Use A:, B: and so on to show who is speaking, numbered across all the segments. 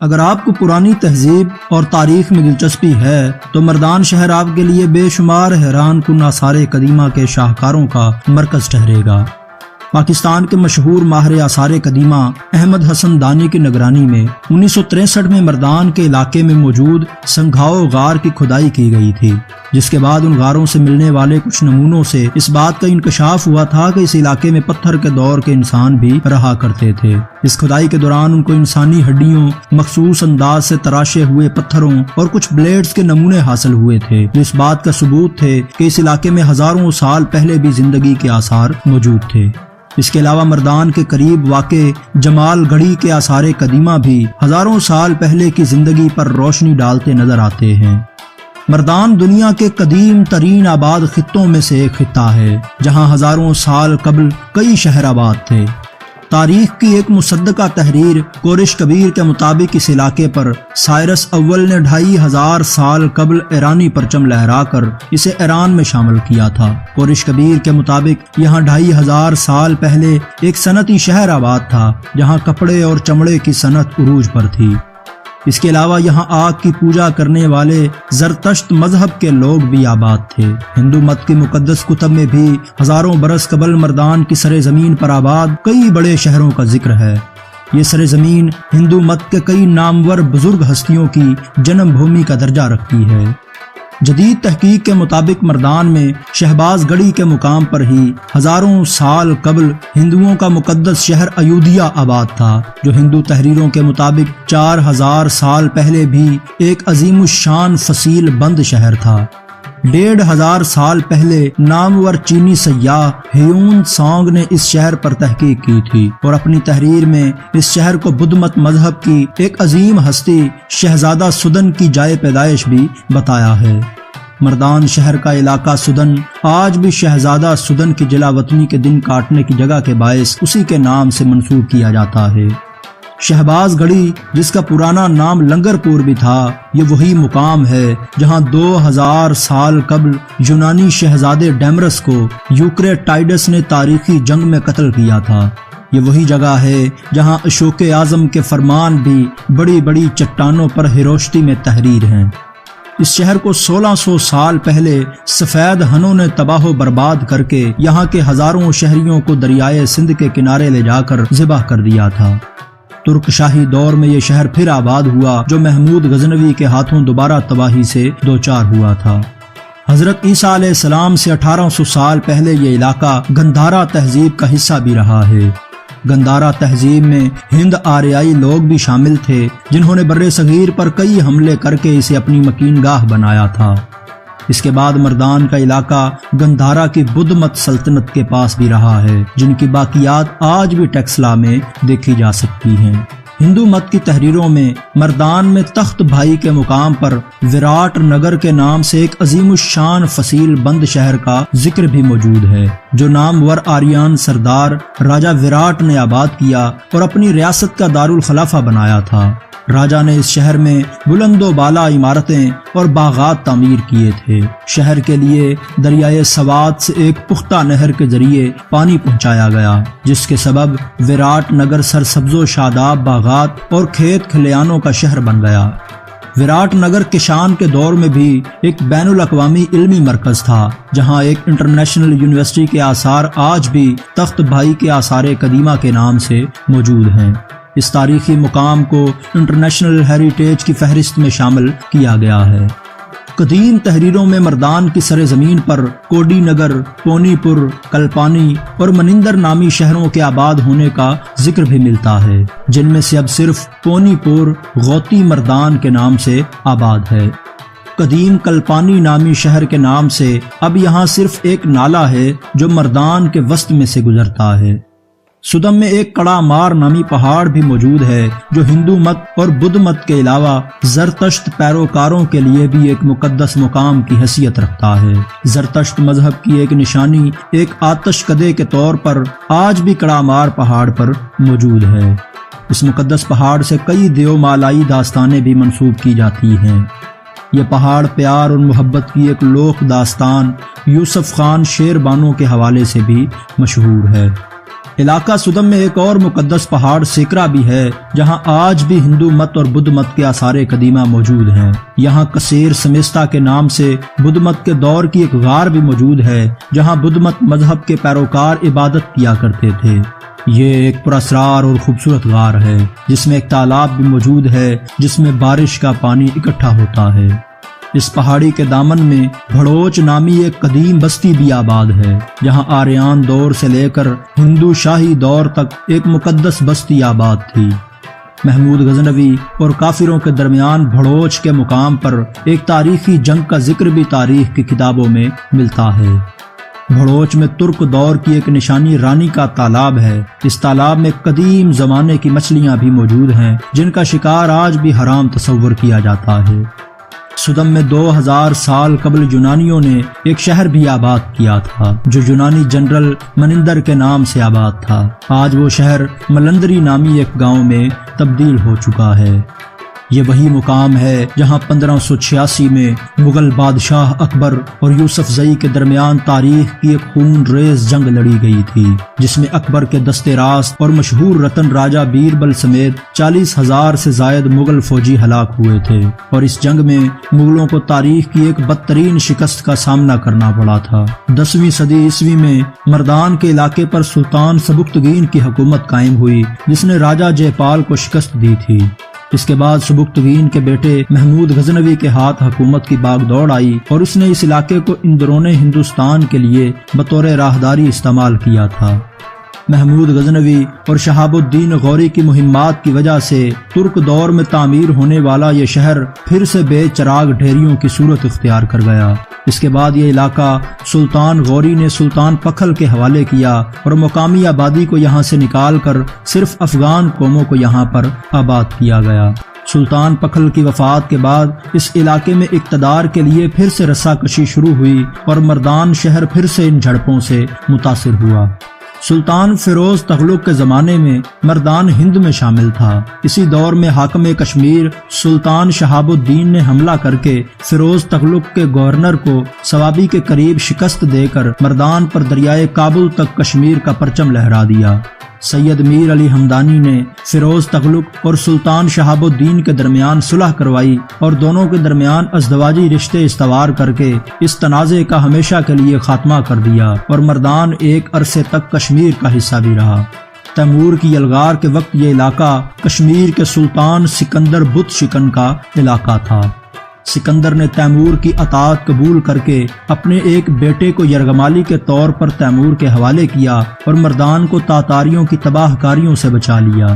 A: اگر آپ کو پرانی تہذیب اور تاریخ میں دلچسپی ہے تو مردان شہر آپ کے لیے بے شمار حیران کن آثار قدیمہ کے شاہکاروں کا مرکز ٹھہرے گا۔ پاکستان کے مشہور ماہر آثار قدیمہ احمد حسن دانی کی نگرانی میں 1963 میں مردان کے علاقے میں موجود سنگھاؤ غار کی کھدائی کی گئی تھی، جس کے بعد ان غاروں سے ملنے والے کچھ نمونوں سے اس بات کا انکشاف ہوا تھا کہ اس علاقے میں پتھر کے دور کے انسان بھی رہا کرتے تھے۔ اس کھدائی کے دوران ان کو انسانی ہڈیوں، مخصوص انداز سے تراشے ہوئے پتھروں اور کچھ بلیڈز کے نمونے حاصل ہوئے تھے، جو اس بات کا ثبوت تھے کہ اس علاقے میں ہزاروں سال پہلے بھی زندگی کے آثار موجود تھے۔ اس کے علاوہ مردان کے قریب واقع جمال گڑھی کے آثار قدیمہ بھی ہزاروں سال پہلے کی زندگی پر روشنی ڈالتے نظر آتے ہیں۔ مردان دنیا کے قدیم ترین آباد خطوں میں سے ایک خطہ ہے، جہاں ہزاروں سال قبل کئی شہر آباد تھے۔ تاریخ کی ایک مصدقہ تحریر کورش کبیر کے مطابق اس علاقے پر سائرس اول نے 2500 سال قبل ایرانی پرچم لہرا کر اسے ایران میں شامل کیا تھا۔ کورش کبیر کے مطابق یہاں 2500 سال پہلے ایک صنعتی شہر آباد تھا، جہاں کپڑے اور چمڑے کی صنعت عروج پر تھی۔ اس کے علاوہ یہاں آگ کی پوجا کرنے والے زرتشت مذہب کے لوگ بھی آباد تھے۔ ہندو مت کی مقدس کتب میں بھی ہزاروں برس قبل مردان کی سرزمین پر آباد کئی بڑے شہروں کا ذکر ہے۔ یہ سرزمین ہندو مت کے کئی نامور بزرگ ہستیوں کی جنم بھومی کا درجہ رکھتی ہے۔ جدید تحقیق کے مطابق مردان میں شہباز گڑھی کے مقام پر ہی ہزاروں سال قبل ہندوؤں کا مقدس شہر ایودھیا آباد تھا، جو ہندو تحریروں کے مطابق 4000 سال پہلے بھی ایک عظیم الشان فصیل بند شہر تھا۔ 1500 سال پہلے نامور چینی سیاح ہیون سانگ نے اس شہر پر تحقیق کی تھی اور اپنی تحریر میں اس شہر کو بدھ مت مذہب کی ایک عظیم ہستی شہزادہ سدن کی جائے پیدائش بھی بتایا ہے۔ مردان شہر کا علاقہ سدن آج بھی شہزادہ سدن کی جلا وطنی کے دن کاٹنے کی جگہ کے باعث اسی کے نام سے منسوب کیا جاتا ہے۔ شہباز گڑھی، جس کا پرانا نام لنگر پور بھی تھا، یہ وہی مقام ہے جہاں 2000 سال قبل یونانی شہزادے ڈیمرس کو یوکریٹائڈس نے تاریخی جنگ میں قتل کیا تھا۔ یہ وہی جگہ ہے جہاں اشوک اعظم کے فرمان بھی بڑی بڑی چٹانوں پر ہیروشتی میں تحریر ہیں۔ اس شہر کو 1600 سال پہلے سفید ہنوں نے تباہ و برباد کر کے یہاں کے ہزاروں شہریوں کو دریائے سندھ کے کنارے لے جا کر ذبح کر دیا تھا۔ ترک شاہی دور میں یہ شہر پھر آباد ہوا، جو محمود غزنوی کے ہاتھوں دوبارہ تباہی سے دوچار ہوا تھا۔ حضرت عیسیٰ علیہ السلام سے 1800 سال پہلے یہ علاقہ گندھارا تہذیب کا حصہ بھی رہا ہے۔ گندھارا تہذیب میں ہند آریائی لوگ بھی شامل تھے، جنہوں نے بر صغیر پر کئی حملے کر کے اسے اپنی مکین گاہ بنایا تھا۔ اس کے بعد مردان کا علاقہ گندھارا کی بدھ مت سلطنت کے پاس بھی رہا ہے، جن کی باقیات آج بھی ٹیکسلا میں دیکھی جا سکتی ہیں۔ ہندو مت کی تحریروں میں مردان میں تخت بھائی کے مقام پر وراٹ نگر کے نام سے ایک عظیم الشان فصیل بند شہر کا ذکر بھی موجود ہے، جو نامور آریان سردار راجہ وراٹ نے آباد کیا اور اپنی ریاست کا دارالخلافہ بنایا تھا۔ راجہ نے اس شہر میں بلند و بالا عمارتیں اور باغات تعمیر کیے تھے۔ شہر کے لیے دریائے سوات سے ایک پختہ نہر کے ذریعے پانی پہنچایا گیا، جس کے سبب وراٹ نگر سرسبز و شاداب باغات اور کھیت کھلیانوں کا شہر بن گیا۔ وراٹ نگر کشان کے دور میں بھی ایک بین الاقوامی علمی مرکز تھا، جہاں ایک انٹرنیشنل یونیورسٹی کے آثار آج بھی تخت بھائی کے آثار قدیمہ کے نام سے موجود ہیں۔ اس تاریخی مقام کو انٹرنیشنل ہیریٹیج کی فہرست میں شامل کیا گیا ہے۔ قدیم تحریروں میں مردان کی سرزمین پر کوڈی نگر، پونی پور، کلپانی اور منندر نامی شہروں کے آباد ہونے کا ذکر بھی ملتا ہے، جن میں سے اب صرف پونی پور غوطی مردان کے نام سے آباد ہے۔ قدیم کلپانی نامی شہر کے نام سے اب یہاں صرف ایک نالہ ہے جو مردان کے وسط میں سے گزرتا ہے۔ سدم میں ایک کڑا مار نامی پہاڑ بھی موجود ہے، جو ہندو مت اور بدھ مت کے علاوہ زرتشت پیروکاروں کے لیے بھی ایک مقدس مقام کی حیثیت رکھتا ہے۔ زرتشت مذہب کی ایک نشانی ایک آتش کدے کے طور پر آج بھی کڑا مار پہاڑ پر موجود ہے۔ اس مقدس پہاڑ سے کئی دیو مالائی داستانیں بھی منسوب کی جاتی ہیں۔ یہ پہاڑ پیار اور محبت کی ایک لوک داستان یوسف خان شیر بانو کے حوالے سے بھی مشہور ہے۔ علاقہ سدم میں ایک اور مقدس پہاڑ سیکرا بھی ہے جہاں آج بھی ہندو مت اور بدھ مت کے آثار قدیمہ موجود ہیں۔ یہاں کثیر سمیستا کے نام سے بدھ مت کے دور کی ایک غار بھی موجود ہے جہاں بدھ مت مذہب کے پیروکار عبادت کیا کرتے تھے۔ یہ ایک پراسرار اور خوبصورت غار ہے جس میں ایک تالاب بھی موجود ہے جس میں بارش کا پانی اکٹھا ہوتا ہے۔ اس پہاڑی کے دامن میں بھڑوچ نامی ایک قدیم بستی بھی آباد ہے جہاں آریان دور سے لے کر ہندو شاہی دور تک ایک مقدس بستی آباد تھی۔ محمود غزنوی اور کافروں کے درمیان بھڑوچ کے مقام پر ایک تاریخی جنگ کا ذکر بھی تاریخ کی کتابوں میں ملتا ہے۔ بھڑوچ میں ترک دور کی ایک نشانی رانی کا تالاب ہے۔ اس تالاب میں قدیم زمانے کی مچھلیاں بھی موجود ہیں جن کا شکار آج بھی حرام تصور کیا جاتا ہے۔ سدم میں 2000 سال قبل یونانیوں نے ایک شہر بھی آباد کیا تھا جو یونانی جنرل منندر کے نام سے آباد تھا۔ آج وہ شہر ملندری نامی ایک گاؤں میں تبدیل ہو چکا ہے۔ یہ وہی مقام ہے جہاں 1586 میں مغل بادشاہ اکبر اور یوسف زئی کے درمیان تاریخ کی ایک خون ریز جنگ لڑی گئی تھی جس میں اکبر کے دستے راست اور مشہور رتن راجہ بیربل سمیت 40,000 سے زائد مغل فوجی ہلاک ہوئے تھے، اور اس جنگ میں مغلوں کو تاریخ کی ایک بدترین شکست کا سامنا کرنا پڑا تھا۔ 10ویں صدی عیسوی میں مردان کے علاقے پر سلطان سبکتگین کی حکومت قائم ہوئی جس نے راجہ جے پال کو شکست دی تھی۔ اس کے بعد سبکتگین کے بیٹے محمود غزنوی کے ہاتھ حکومت کی باغ دوڑ آئی اور اس نے اس علاقے کو اندرون ہندوستان کے لیے بطور راہداری استعمال کیا تھا۔ محمود غزنوی اور شہاب الدین غوری کی مہمات کی وجہ سے ترک دور میں تعمیر ہونے والا یہ شہر پھر سے بے چراغ ڈھیریوں کی صورت اختیار کر گیا۔ اس کے بعد یہ علاقہ سلطان غوری نے سلطان پکھل کے حوالے کیا اور مقامی آبادی کو یہاں سے نکال کر صرف افغان قوموں کو یہاں پر آباد کیا گیا۔ سلطان پکھل کی وفات کے بعد اس علاقے میں اقتدار کے لیے پھر سے رسا کشی شروع ہوئی اور مردان شہر پھر سے ان جھڑپوں سے متاثر ہوا۔ سلطان فیروز تغلق کے زمانے میں مردان ہند میں شامل تھا۔ اسی دور میں حاکم کشمیر سلطان شہاب الدین نے حملہ کر کے فیروز تغلق کے گورنر کو سوابی کے قریب شکست دے کر مردان پر دریائے کابل تک کشمیر کا پرچم لہرا دیا۔ سید میر علی ہمدانی نے فیروز تغلق اور سلطان شہاب الدین کے درمیان صلح کروائی اور دونوں کے درمیان ازدواجی رشتے استوار کر کے اس تنازع کا ہمیشہ کے لیے خاتمہ کر دیا اور مردان ایک عرصے تک کشمیر کا حصہ بھی رہا۔ تیمور کی یلغار کے وقت یہ علاقہ کشمیر کے سلطان سکندر بت شکن کا علاقہ تھا۔ سکندر نے تیمور کی اطاعت قبول کر کے اپنے ایک بیٹے کو یرغمالی کے طور پر تیمور کے حوالے کیا اور مردان کو تاتاریوں کی تباہ کاریوں سے بچا لیا۔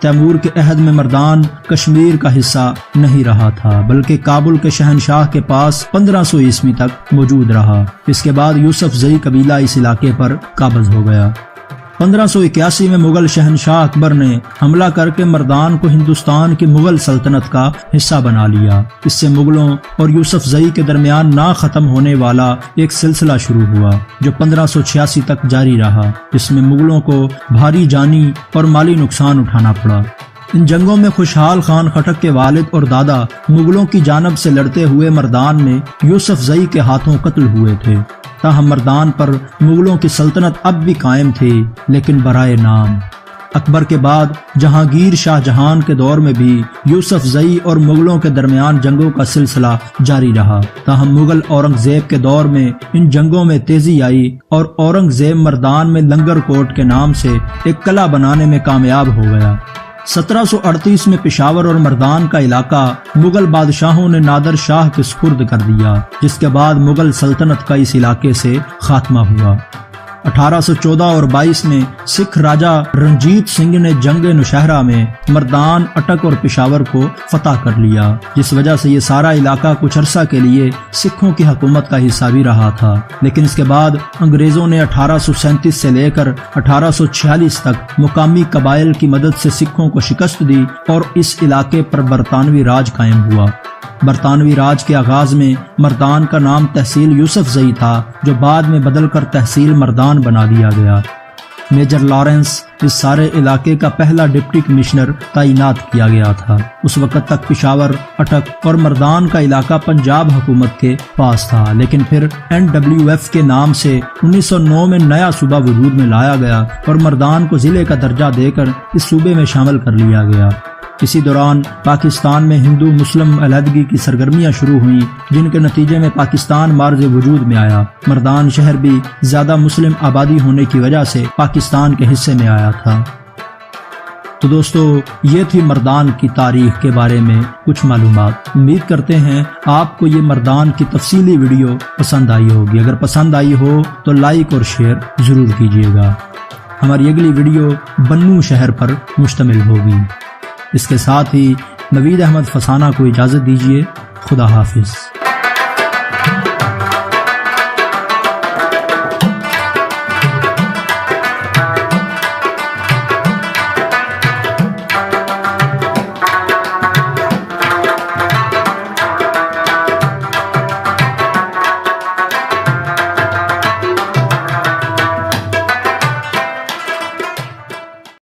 A: تیمور کے عہد میں مردان کشمیر کا حصہ نہیں رہا تھا بلکہ کابل کے شہنشاہ کے پاس 1500 عیسوی تک موجود رہا۔ اس کے بعد یوسف زئی قبیلہ اس علاقے پر قابض ہو گیا۔ 1581 میں مغل شہنشاہ اکبر نے حملہ کر کے مردان کو ہندوستان کی مغل سلطنت کا حصہ بنا لیا۔ اس سے مغلوں اور یوسف زئی کے درمیان نہ ختم ہونے والا ایک سلسلہ شروع ہوا جو 1586 تک جاری رہا، جس میں مغلوں کو بھاری جانی اور مالی نقصان اٹھانا پڑا۔ ان جنگوں میں خوشحال خان خٹک کے والد اور دادا مغلوں کی جانب سے لڑتے ہوئے مردان میں یوسف زئی کے ہاتھوں قتل ہوئے تھے۔ تاہم مردان پر مغلوں کی سلطنت اب بھی قائم تھی لیکن برائے نام۔ اکبر کے بعد جہانگیر شاہ جہان کے دور میں بھی یوسف زئی اور مغلوں کے درمیان جنگوں کا سلسلہ جاری رہا۔ تاہم مغل اورنگزیب کے دور میں ان جنگوں میں تیزی آئی اور اورنگزیب مردان میں لنگر کوٹ کے نام سے ایک قلعہ بنانے میں کامیاب ہو گیا۔ 1738 میں پشاور اور مردان کا علاقہ مغل بادشاہوں نے نادر شاہ کے سپرد کر دیا، جس کے بعد مغل سلطنت کا اس علاقے سے خاتمہ ہوا۔ 1814 اور 22 میں سکھ راجہ رنجیت سنگھ نے جنگ نوشہرہ میں مردان، اٹک اور پشاور کو فتح کر لیا، جس وجہ سے یہ سارا علاقہ کچھ عرصہ کے لیے سکھوں کی حکومت کا حصہ بھی رہا تھا۔ لیکن اس کے بعد انگریزوں نے 1837 سے لے کر 1846 تک مقامی قبائل کی مدد سے سکھوں کو شکست دی اور اس علاقے پر برطانوی راج قائم ہوا۔ برطانوی راج کے آغاز میں مردان کا نام تحصیل یوسف زئی تھا جو بعد میں بدل کر تحصیل مردان بنا دیا گیا۔ میجر لارنس اس سارے علاقے کا پہلا ڈپٹی کمشنر تعینات کیا گیا تھا۔ اس وقت تک پشاور، اٹک اور مردان کا علاقہ پنجاب حکومت کے پاس تھا، لیکن پھر NWF کے نام سے 1909 میں نیا صوبہ وجود میں لایا گیا اور مردان کو ضلع کا درجہ دے کر اس صوبے میں شامل کر لیا گیا۔ اسی دوران پاکستان میں ہندو مسلم علیحدگی کی سرگرمیاں شروع ہوئیں، جن کے نتیجے میں پاکستان معرض وجود میں آیا۔ مردان شہر بھی زیادہ مسلم آبادی ہونے کی وجہ سے پاکستان کے حصے میں آیا تھا۔ تو دوستو، یہ تھی مردان کی تاریخ کے بارے میں کچھ معلومات۔ امید کرتے ہیں آپ کو یہ مردان کی تفصیلی ویڈیو پسند آئی ہوگی۔ اگر پسند آئی ہو تو لائک اور شیئر ضرور کیجیے گا۔ ہماری اگلی ویڈیو بنوں شہر پر مشتمل ہوگی۔ اس کے ساتھ ہی نوید احمد فسانہ کو اجازت دیجیے۔ خدا حافظ۔